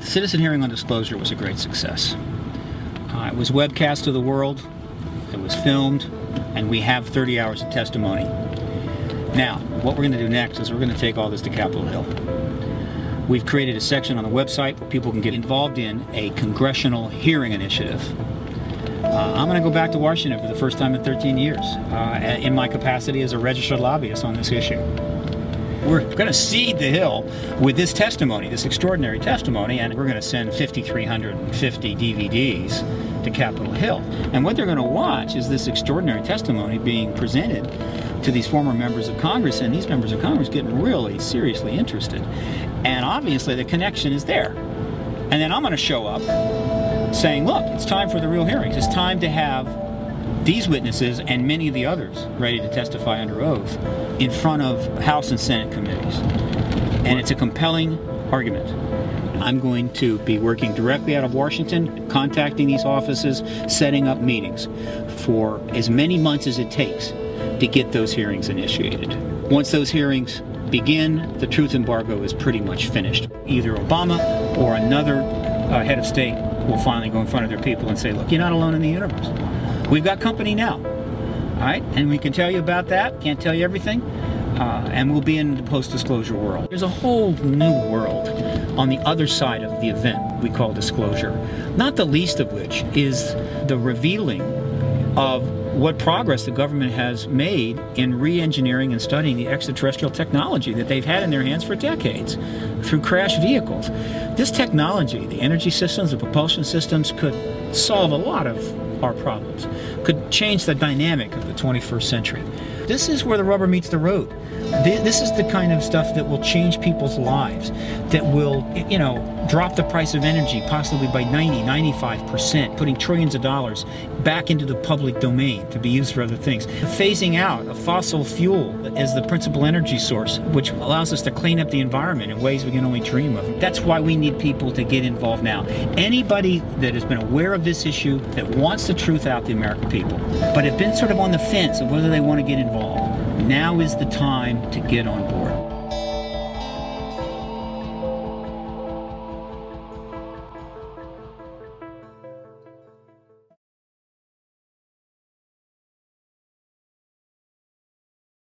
The citizen hearing on disclosure was a great success. It was webcast to the world, it was filmed, and we have 30 hours of testimony. Now, what we're going to do next is we're going to take all this to Capitol Hill. We've created a section on the website where people can get involved in a congressional hearing initiative. I'm going to go back to Washington for the first time in 13 years in my capacity as a registered lobbyist on this issue. We're going to seed the Hill with this testimony, this extraordinary testimony, and we're going to send 5,350 DVDs to Capitol Hill. And what they're going to watch is this extraordinary testimony being presented to these former members of Congress, and these members of Congress getting really seriously interested. And obviously the connection is there. And then I'm going to show up saying, look, it's time for the real hearings. It's time to have these witnesses and many of the others ready to testify under oath in front of House and Senate committees. And it's a compelling argument. I'm going to be working directly out of Washington, contacting these offices, setting up meetings for as many months as it takes to get those hearings initiated. Once those hearings begin, the truth embargo is pretty much finished. Either Obama or another head of state will finally go in front of their people and say, look, you're not alone in the universe. We've got company now, all right? And we can tell you about that, can't tell you everything, and we'll be in the post-disclosure world. There's a whole new world on the other side of the event we call disclosure, not the least of which is the revealing of what progress the government has made in re-engineering and studying the extraterrestrial technology that they've had in their hands for decades through crash vehicles. This technology, the energy systems, the propulsion systems, could solve a lot of our problems, could change the dynamic of the 21st century. This is where the rubber meets the road. This is the kind of stuff that will change people's lives, that will, you know, drop the price of energy possibly by 95%, putting trillions of dollars back into the public domain to be used for other things. Phasing out of fossil fuel as the principal energy source, which allows us to clean up the environment in ways we can only dream of. That's why we need people to get involved now. Anybody that has been aware of this issue, that wants the truth out to the American people, but have been sort of on the fence of whether they want to get involved, now is the time to get on board.